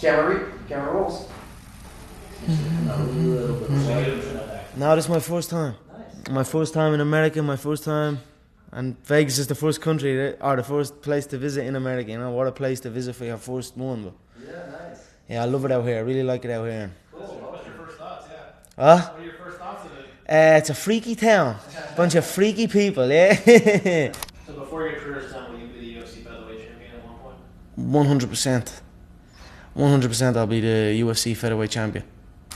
Camera rolls. No, this is my first time. Nice. My first time in America, my first time. And Vegas is the first country, or the first place to visit in America. You know, what a place to visit for your first one. But Yeah, nice. yeah, I love it out here. I really like it out here. Cool. What's your first thoughts? Yeah. Huh? What are your first thoughts of it? It's a freaky town. Bunch of freaky people, yeah. So before your career is done, will you be the UFC featherweight champion at one point? 100%. 100% I'll be the UFC featherweight champion.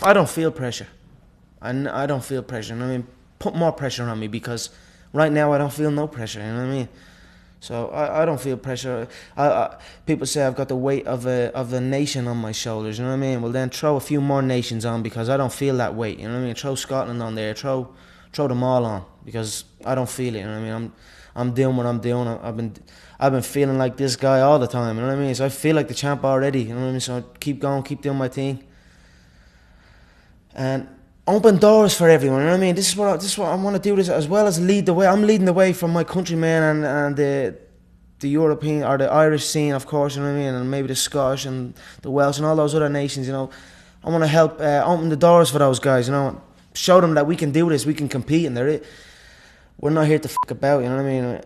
I don't feel pressure. I don't feel pressure. I mean, put more pressure on me, because right now I don't feel no pressure, you know what I mean? So I don't feel pressure. People say I've got the weight of a nation on my shoulders, you know what I mean? Well, then throw a few more nations on, because I don't feel that weight, you know what I mean? Throw Scotland on there, throw them all on, because I don't feel it, you know what I mean? I'm doing what I'm doing. I've been feeling like this guy all the time, you know what I mean? So I feel like the champ already, you know what I mean? So I keep going, keep doing my thing, and open doors for everyone, you know what I mean? This is what I want to do, this as well as lead the way. I'm leading the way from my countrymen and the European or the Irish scene, of course, you know what I mean, and maybe the Scottish and the Welsh and all those other nations, you know. I want to help open the doors for those guys, you know, show them that we can do this, we can compete, and we're not here to fuck about, you know what I mean?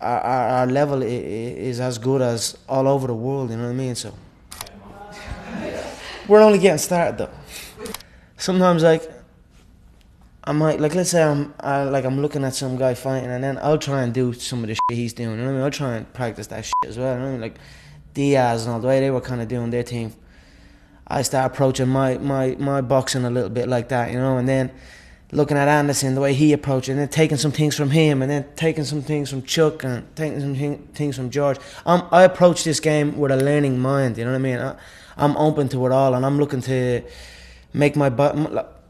Our level is as good as all over the world, you know what I mean? So we're only getting started though. Sometimes, I might, let's say I'm looking at some guy fighting, and then I'll try and do some of the shit he's doing, you know what I mean? I'll try and practice that shit as well, you know what I mean? Like Diaz and all, the way they were kind of doing their thing, I start approaching my boxing a little bit like that, you know, and then looking at Anderson, the way he approached it, and then taking some things from him, and then taking some things from Chuck, and taking some things from George. I approach this game with a learning mind, you know what I mean? I'm open to it all, and I'm looking to make my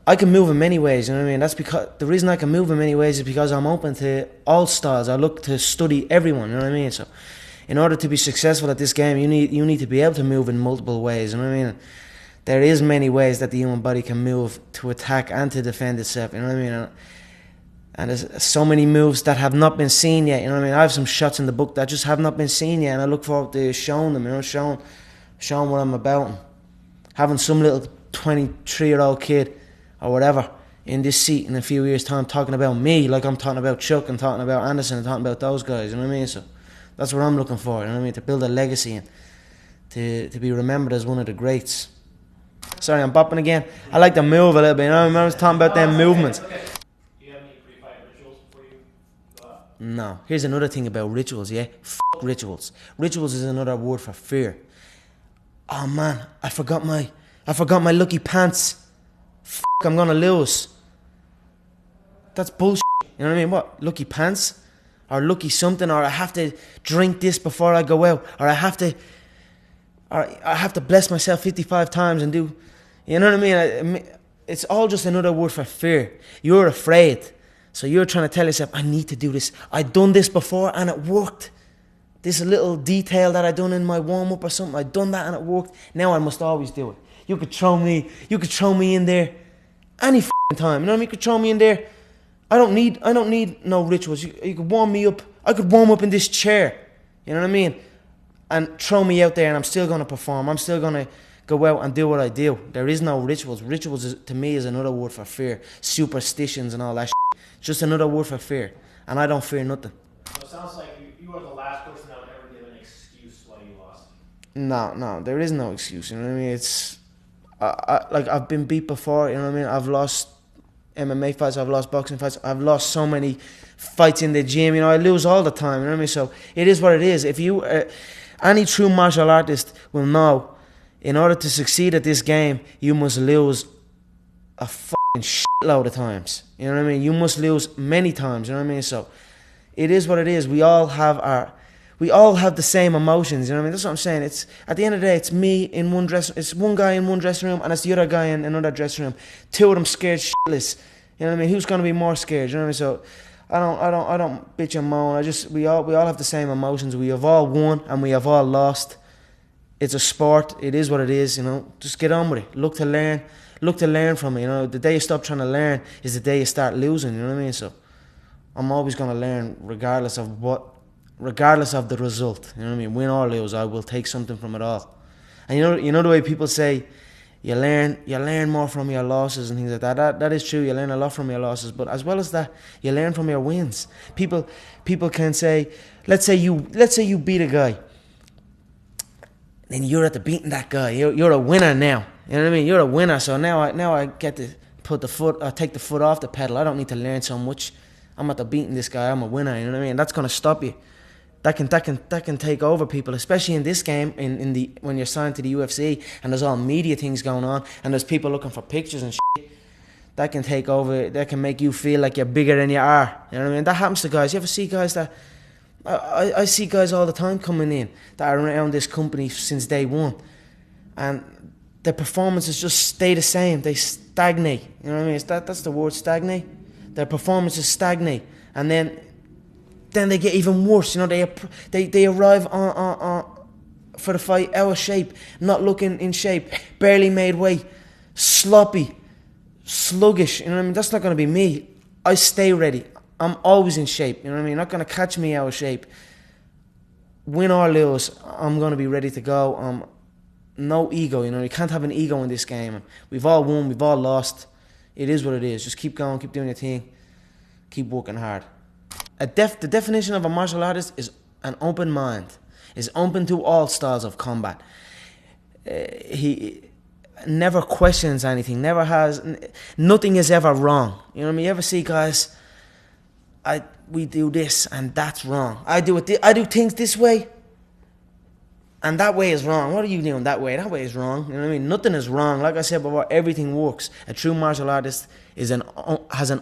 I can move in many ways, you know what I mean? That's because the reason I can move in many ways is because I'm open to all styles. I look to study everyone, you know what I mean? So in order to be successful at this game, you need to be able to move in multiple ways, you know what I mean? There is many ways that the human body can move to attack and to defend itself, you know what I mean? And there's so many moves that have not been seen yet, you know what I mean? I have some shots in the book that just have not been seen yet, and I look forward to showing them, you know, showing what I'm about. And having some little 23-year-old kid or whatever in this seat in a few years' time talking about me like I'm talking about Chuck and talking about Anderson and talking about those guys, you know what I mean? So that's what I'm looking for, you know what I mean? To build a legacy and to be remembered as one of the greats. Sorry, I'm bopping again. I like to move a little bit, you know what I mean? I was talking about them movements. Okay. Do you have any pre-fight rituals before you go out? No. Here's another thing about rituals, yeah? Fuck rituals. Rituals is another word for fear. Oh man, I forgot my lucky pants. Fuck, I'm gonna lose. That's bullshit. You know what I mean? What? Lucky pants? Or lucky something? Or I have to drink this before I go out? Or I have to bless myself 55 times and do... You know what I mean? It's all just another word for fear. You're afraid. So you're trying to tell yourself, I need to do this. I've done this before and it worked. This little detail that I done in my warm-up or something, I done that and it worked. Now I must always do it. You could throw me in there any f***ing time. You know what I mean? You could throw me in there. I don't need no rituals. You could warm me up. I could warm up in this chair. You know what I mean? And throw me out there and I'm still going to perform. I'm still going to go out and do what I do. There is no rituals. Rituals to me is another word for fear. Superstitions and all that shit. It's just another word for fear. And I don't fear nothing. So it sounds like you are the last person that would ever give an excuse why you lost. No, there is no excuse. You know what I mean? It's... I've been beat before, you know what I mean? I've lost MMA fights, I've lost boxing fights, I've lost so many fights in the gym, you know, I lose all the time, you know what I mean? So it is what it is. If you, any true martial artist will know, in order to succeed at this game, you must lose a fucking shitload of times, you know what I mean? You must lose many times, you know what I mean? So it is what it is. We all have the same emotions, you know what I mean? That's what I'm saying. It's at the end of the day, it's me in one it's one guy in one dressing room and it's the other guy in another dressing room. Two of them scared shitless. You know what I mean? Who's gonna be more scared? You know what I mean? So I don't bitch and moan. we all have the same emotions. We have all won and we have all lost. It's a sport. It is what it is, you know. Just get on with it. Look to learn from it, you know. The day you stop trying to learn is the day you start losing, you know what I mean? So I'm always gonna learn regardless of the result, you know what I mean? Win or lose, I will take something from it all. And you know the way people say, you learn more from your losses and things like that. That is true. You learn a lot from your losses, but as well as that, you learn from your wins. People can say, let's say you beat a guy, then you're at the beating that guy. You're a winner now. You know what I mean? You're a winner. So now I get to take the foot off the pedal. I don't need to learn so much. I'm at the beating this guy. I'm a winner. You know what I mean? That's gonna stop you. That can take over people, especially in this game. When you're signed to the UFC and there's all media things going on and there's people looking for pictures and shit. That can take over. That can make you feel like you're bigger than you are. You know what I mean? That happens to guys. You ever see guys that? I see guys all the time coming in that are around this company since day one, and their performances just stay the same. They stagnate. You know what I mean? That's the word, stagnate. Their performances stagnate, and then they get even worse. You know, they arrive on for the fight out of shape, not looking in shape, barely made weight, sloppy, sluggish. You know what I mean? That's not going to be me. I stay ready. I'm always in shape. You know what I mean? You're not going to catch me out of shape. Win or lose, I'm going to be ready to go. No ego. You know, you can't have an ego in this game. We've all won. We've all lost. It is what it is. Just keep going. Keep doing your thing. Keep working hard. The definition of a martial artist is an open mind. Is open to all styles of combat. He never questions anything. Never has. Nothing is ever wrong. You know what I mean? You ever see guys? We do this and that's wrong. I do things this way, and that way is wrong. What are you doing that way? That way is wrong. You know what I mean? Nothing is wrong. Like I said before, everything works. A true martial artist has an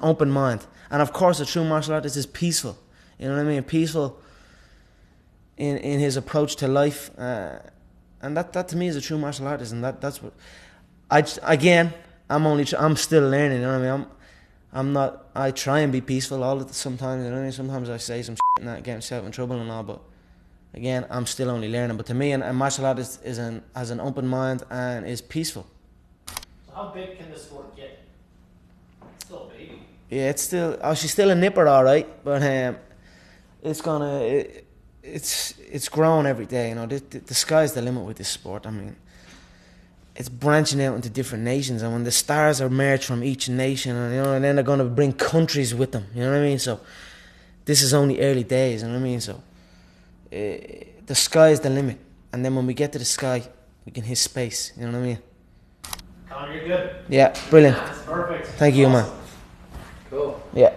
open mind, and of course, a true martial artist is peaceful. You know what I mean? Peaceful in his approach to life, and that to me is a true martial artist, and that's what I'm still learning. You know what I mean? I try and be peaceful sometimes, you know what I mean? Sometimes I say some shit and that, get myself in trouble and all, but again, I'm still only learning. But to me, a martial artist has an open mind and is peaceful. So how big can this sport get? It's still a baby. Yeah, she's still a nipper, alright, but it's growing every day, you know. The sky's the limit with this sport. I mean, it's branching out into different nations, and when the stars are merged from each nation, and then they're going to bring countries with them. You know what I mean? So this is only early days. You know what I mean? So the sky is the limit, and then when we get to the sky, we can hit space. You know what I mean? Conor, you're good. Yeah, brilliant. That's perfect. Thank you, man. Cool. Yeah.